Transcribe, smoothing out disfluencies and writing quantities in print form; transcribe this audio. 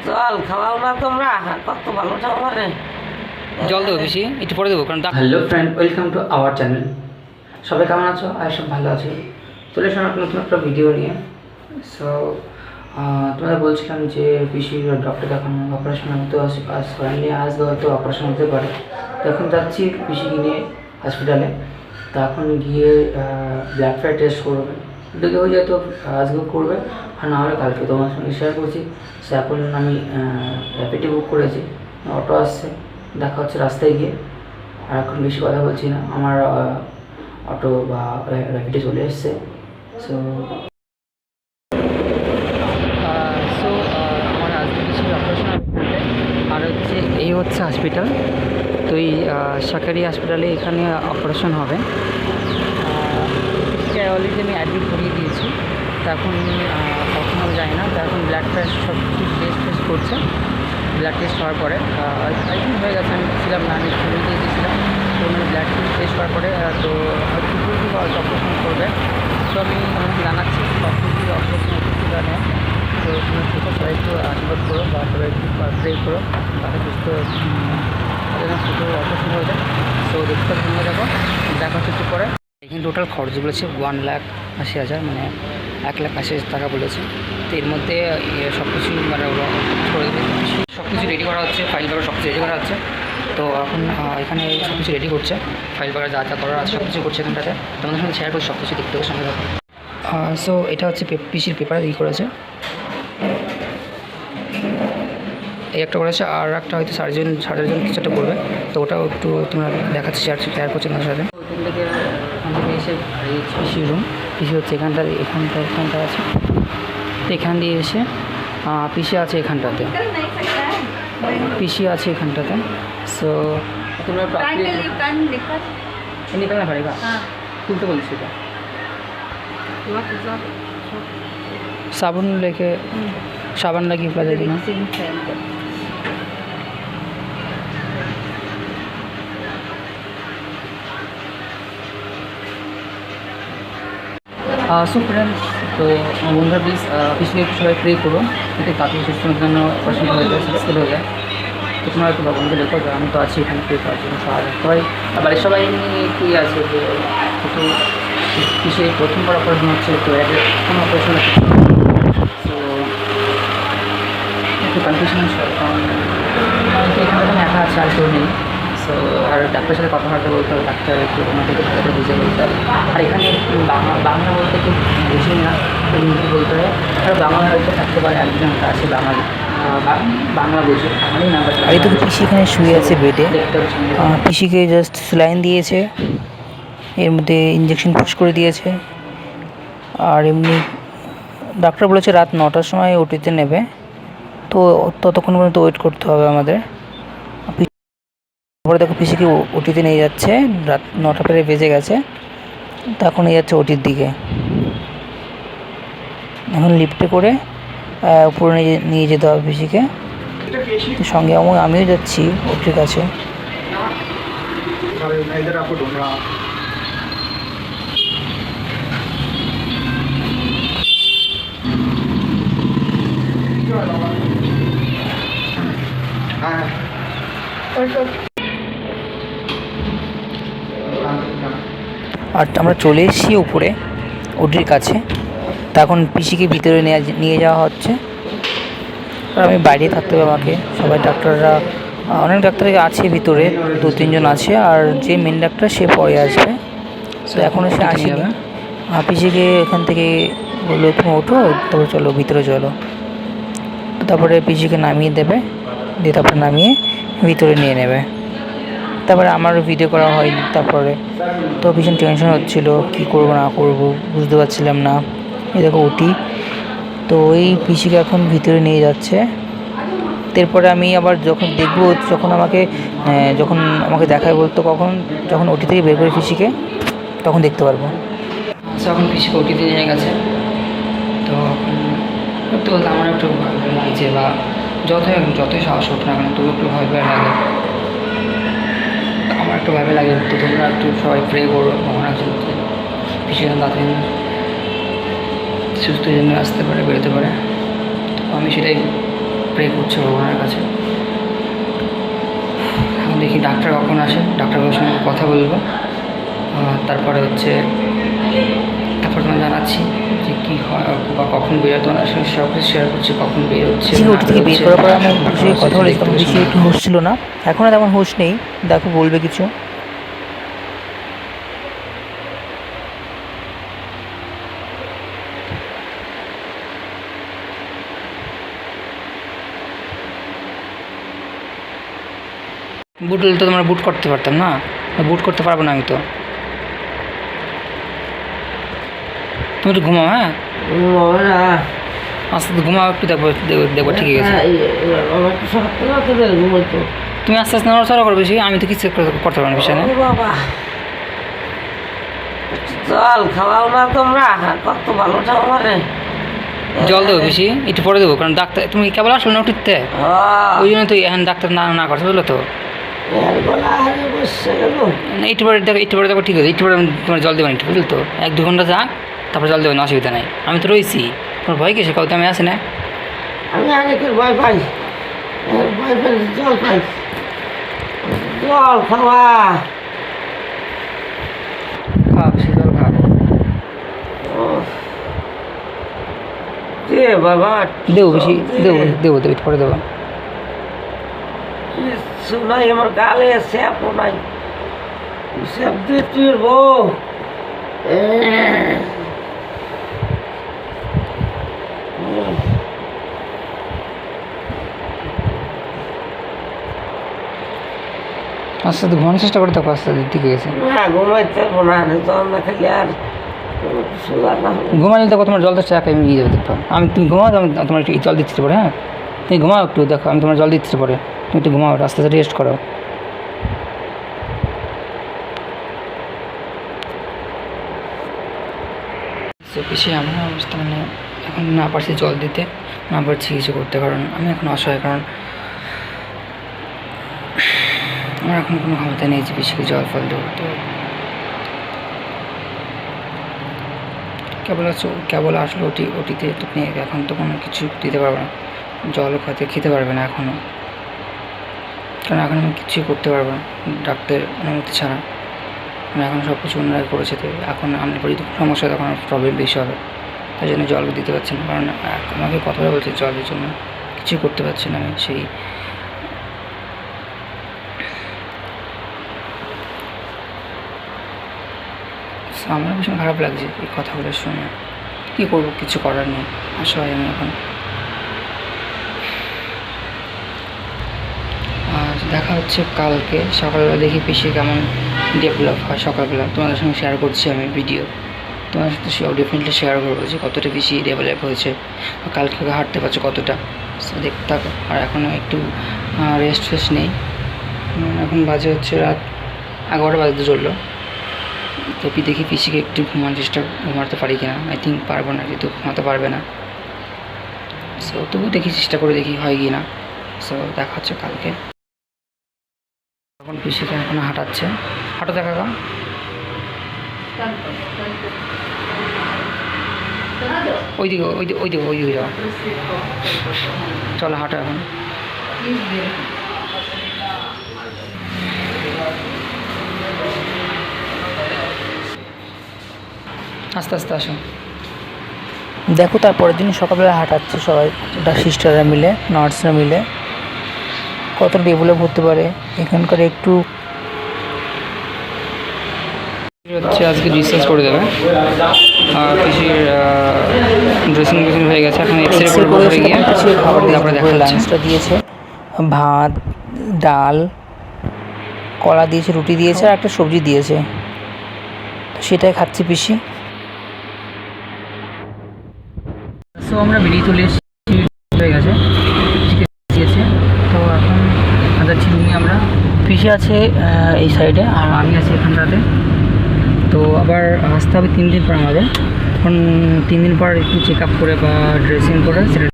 জল খাওয়াও না তোমরা, কত ভালো খাওয়ারে। জল দেবো বেশি, একটু পরে দেবো কারণ hello friend, welcome to our channel. সবাই কেমন আছো? আর সব ভালো আছো? চলে এসো নতুন একটা ভিডিও নিয়ে। সো তোমাদের বলছিলাম যে পিসির ডক্টর দেখানো অপারেশন হতে ফাইনালি আসবে, হয়তো অপারেশন হতে পারে। তো এখন যাচ্ছি পিসিকে নিয়ে হসপিটালে। তো এখন গিয়ে ব্লাড ফ্যাট টেস্ট করবে, যদি হয়ে যায় তো আজকেও করবে, আর না হলে কালকে তোমার সঙ্গে শেয়ার করছি। সো এখন আমি র্যাপিডে বুক করেছি, অটো আসছে, দেখা হচ্ছে রাস্তায় গিয়ে। আর এখন বেশি কথা বলছি না, আমার অটো বা র্যাপিডে চলে এসছে। সো আমার আজকে কিছু অপারেশন আর হচ্ছে এই হচ্ছে হসপিটাল। তো এই সরকারি হসপিটালে এখানে অপারেশন হবে। অলরেডি আমি অ্যাডমিট করিয়ে দিয়েছি। তো এখন কখন আমি জানি না। তো এখন ব্লাড টেস্ট সব কিছু টেস্ট করছে। ব্লাড টেস্ট হওয়ার পরে আই থিঙ্ক হয়ে গেছে, আমি ছিলাম না, আমি ছবি দিয়ে দিয়েছিলাম। তো মানে ব্লাড টেস্ট হওয়ার পরে তো কিছু অপারেশন করবে। তো আমি আমাকে জানাচ্ছি সব কিছু অপারেশন জানে। তো তুমি সেটা সবাই একটু আশীর্বাদ করো বা সবাই একটু প্রে করো, তাকে সুস্থ তাদের সুস্থ অপারেশন হয়ে যায়। তো দেখতে ভেঙে যাবো, দেখা হচ্ছে একটু পরে। এখানে টোটাল খরচ বলেছে 1,80,000, মানে 1,80,000 টাকা বলেছে। তো এর মধ্যে সব কিছু মানে করে দেবে, সব কিছু রেডি করা হচ্ছে, ফাইল করা সব কিছু রেডি করা হচ্ছে। তো এখন এখানে সব কিছু রেডি করছে, ফাইল করা যা যা করার আছে সব কিছু করছে এখানটাতে। তোমাদের সঙ্গে শেয়ার করছি সব কিছু, দেখতে হবে সঙ্গে থাকবে। সো এটা হচ্ছে পিসির পেপার ই করেছে, এই একটা করেছে, আর একটা হয়তো সার্জন কিছু একটা করবে। তো ওটাও একটু তোমরা দেখাচ্ছে, শেয়ার করছে ওনার সাথে। ওখান থেকে এসে পিসি রুম, পিসি হচ্ছে এখানটা আছে। তো এখান দিয়ে এসে পিসি আছে এখানটাতে, সো তোমরা निकलना पड़ेगा, खुलते बोलছি এটা। साबुन लेके साबुन लगी पड़ा जाएगी ना। সো ফ্রেন্ডস, তো বন্ধুরা প্লিজ পিছনে একটু সবাই প্রে করো যাতে তাড়াতাড়ি সুস্থর জন্য অপারেশন হয়ে যায়, সাকসেসফুল হয়ে যায়। তো তোমরা একটু ভগবানকে দেখো যে আমি তো আছি এখানে প্রে করার জন্য। সবাই বাড়ির সবাই কী আছে যে একটু পিছিয়ে প্রথমবার অপারেশন হচ্ছে, তো কোনো অপারেশন হচ্ছে, তো একটু কনফিউশন আছে, কারণ এখানে যখন একা আছে আর কেউ নেই। সো আর ডাক্তারের সাথে কথাবার্তা বলতে হবে, ডাক্তার একটু ওনাদেরকে ভালো করে বুঝে বলতে হবে। আর এখানে বাংলা বলতে একটু বুঝি না, হিন্দি বলতে হবে। আর বাংলা হয়তো থাকতে পারে একজন আছে বাঙালি, বাংলা বুঝে বাঙালি না। আর এই তো পিসি এখানে শুয়ে আছে বেডে, পিসিকে জাস্ট স্যালাইন দিয়েছে, এর মধ্যে ইঞ্জেকশন পুশ করে দিয়েছে। আর এমনি ডাক্তার বলেছে রাত 9টার সময় ওটিতে নেবে, তো ততক্ষণ পর্যন্ত ওয়েট করতে হবে আমাদের। তারপরে দেখো পিসিকে ওটিতে নিয়ে যাচ্ছে, রাত 9টা প্রায় বেজে গেছে, তখন নিয়ে যাচ্ছে ওটির দিকে। এখন লিফটে করে উপরে নিয়ে যেতে হবে পিসিকে, সঙ্গে আমিও যাচ্ছি ওটির কাছে। আর আমরা চলে এসেছি উপরে ওটির কাছে। তখন পিসিকে ভিতরে নিয়ে যাওয়া হচ্ছে, আর আমি বাইরে থাকতে হবে আমাকে। সবাই ডাক্তাররা, অনেক ডাক্তার আছে ভিতরে, 2-3 জন আছে, আর যে মেন ডাক্তার সে পরে আসবে। তো এখনও সে আসেনি। পিসিকে এখান থেকে বললো তুমি ওঠো, তারপরে চলো ভিতরে চলো। তারপরে পিসিকে নামিয়ে দেবে, দিয়ে তারপরে নামিয়ে ভিতরে নিয়ে নেবে। তারপরে আমারও ভিডিও করা হয়নি। তারপরে তো ভীষণ টেনশন হচ্ছিলো, কী করবো না করবো বুঝতে পারছিলাম না। এই দেখো ওটি, তো ওই পিসিকে এখন ভিতরে নিয়ে যাচ্ছে। এরপরে আমি আবার যখন দেখবো, যখন আমাকে দেখায় বলতো যখন ওটি থেকে বের করে পিসিকে, তখন দেখতে পারবো। এখন পিসিকে ওটিতে নিয়ে গেছে। তো একটু বলতে আমার একটু ভয় লাগছে, বা যতই সাহস হোক না কেন তবু একটু ভয় লাগে, আমার একটু ভয় লাগে। তো তোমরা একটু সবাই প্রে করো ভগবান একজন পিছিয়ে তাড়াতাড়ি সুস্থ জন্য আসতে পারে, বেরোতে পারে। তো আমি সেটাই প্রে করছে ভগবানের কাছে। এখন দেখি ডাক্তার কখন আসে, ডাক্তারবাবুর সঙ্গে কথা বলবো। তারপরে হচ্ছে তারপর তোমার জানাচ্ছি যে কী হয় বা কখন বেরোয়, তোমার সঙ্গে সব কিছু শেয়ার করছি, কখন বেরোচ্ছে। পিসিকে ওটি থেকে বের করার পর আমার পিসিকে কথা বলেছি, তখন পিসি একটু হুঁশ ছিল না, এখনও তেমন হুঁশ নেই। দেখো বলবে কিছু। বুট হলে তো তোমরা বুট করতে পারতাম না, বুট করতে পারবো না আমি তো। তুমি একটু ঘুমাও, হ্যাঁ বাবা না আস্তে আস্তে ঘুমাও, একটু দেখবো দেখবো ঠিক আছে। আমার তো সত্য না তো ঘুমোতো। তুমি আস্তে আস্তে নড়াচড়া করবে, বেশি আমি তো কিছু করতে পারবো না বিষয় না। ও বাবা, জল খাওয়াও না তোমরা, কত ভালো আমারে। জল দেবো বেশি, একটু পরে দেবো, কারণ ডাক্তার তুমি কেবল আসলো না উঠিতে, ওই জন্য তো এখন ডাক্তার না না করছে, বুঝলো তো। একটু পরে দেখো, একটু পরে দেখো ঠিক আছে, একটু পরে তোমার জল দেবেন একটু, বুঝলো তো। 1-2 ঘন্টা যাক, তারপর জল দেবেন, অসুবিধা নেই। আমি তো রয়েছি, তোমার ভয় কিসে, কাউ তো আমি আসি না। আমি অনেকের ভয় পাই, ভয় পেলে জল পাই। জল খাওয়া খাও, বেশি জল খাও। দে বাবা, দেবো বেশি, দেবো দেবো দেবো, একটু পরে দেবো। কিচ্ছু নাই আমার গালে, স্যাপও নাই। স্যাপ দিয়ে তুই বউ আস্তে আস্তে ঘুমানোর চেষ্টা করে থাকো, আস্তে আস্তে ঠিক আছে। না ঘুমাইতে পারবো না, জল না খেলে আর সোজা না। ঘুমালে দেখো তোমার জলটা চাকা আমি নিয়ে যাবে, দেখো আমি, তুমি ঘুমাও, আমি তোমার একটু জল দিচ্ছি পরে, হ্যাঁ তুমি ঘুমাও একটু, দেখো আমি তোমার জল দিচ্ছি পরে, তুমি একটু ঘুমাও, আস্তে আস্তে রেস্ট করো। তো পিছিয়ে আমার অবস্থা মানে এখন না পারছি জল দিতে, না পারছি কিছু করতে, কারণ আমি এখন অসহায়, কারণ আমার এখন কোনো ক্ষমতা নেই যে পিছিয়ে জল ফল দেবো। তো কেবল আসলে ওটিতে তুমি এখন তো কোনো কিছু দিতে পারবে না, জলও খেতে পারবে না এখনও, কারণ এখন আমি কিছুই করতে পারবো না ডাক্তার অনুমতি ছাড়া। মানে এখন সব কিছু ওনারাই করেছে, তো এখন আমার যদি সমস্যা হয় তখন আমার প্রবলেম বেশি হবে, তাই জন্য জল দিতে পারছি না। কারণ আমাকে কথাটা বলছে জলের জন্য, কিছুই করতে পারছি না আমি। সেই আমার ভীষণ খারাপ লাগছে এই কথাগুলো শুনে। কী করবো, কিছু করার নেই, আসলে আমি এখন। আর দেখা হচ্ছে কালকে সকালবেলা, দেখি পিছিয়ে কেমন ডেভেলপ হয়। সকালবেলা তোমাদের সঙ্গে শেয়ার করছি আমি ভিডিও, তোমার সাথে ডেফিনেটলি শেয়ার করবো যে কতটা বেশি ডেভেলপ হয়েছে, কালকে হাঁটতে পারছো কতটা, দেখতে থাকো। আর এখনও একটু রেস্ট নেই, এখন বাজে হচ্ছে রাত 11টা বাজতে চললো। তো দেখি পিসিকে একটু ঘুমাতে পারি কিনা। আই থিঙ্ক পারবো না, যেহেতু ঘুমাতে পারবে না। সো তবু দেখি, চেষ্টা করে দেখি হয় কি না। সো দেখা হচ্ছে কালকে। এখন পিসিকে এখন হাঁটাচ্ছে, হাঁটো দেখা গা, ওই দিকে যাও, চলো হাঁটো এখন। আস্তে আস্তে আসো। দেখো তারপরের দিন সকালবেলা হাঁটাচ্ছে সবাই, সিস্টাররা মিলে, নার্সরা মিলে। কত ডেভেলপ হতে পারে এখানকার একটু। হচ্ছে আজকে রিসার্চ করে দেবে, আর পিসির ড্রেসিং হয়ে গেছে, এখন এক্সরে করে গিয়ে খাবার তারপরে দেখা যাচ্ছে। লাঞ্চটা দিয়েছে, ভাত, ডাল, কলা দিয়েছে, রুটি দিয়েছে, আর একটা সবজি দিয়েছে, তো সেটাই খাচ্ছি পিসি। সো আমরা বেরিয়ে চলে এসেছি, হয়ে গেছে দিয়েছে। তো এখন যাচ্ছি রুমে আমরা, পিসি আছে এই সাইডে আর আমি আছি এখানটাতে। তো আবার আসতে হবে 3 দিন পর আমাদের। এখন 3 দিন পর একটু চেক আপ করে বা ড্রেসিং করে সেটা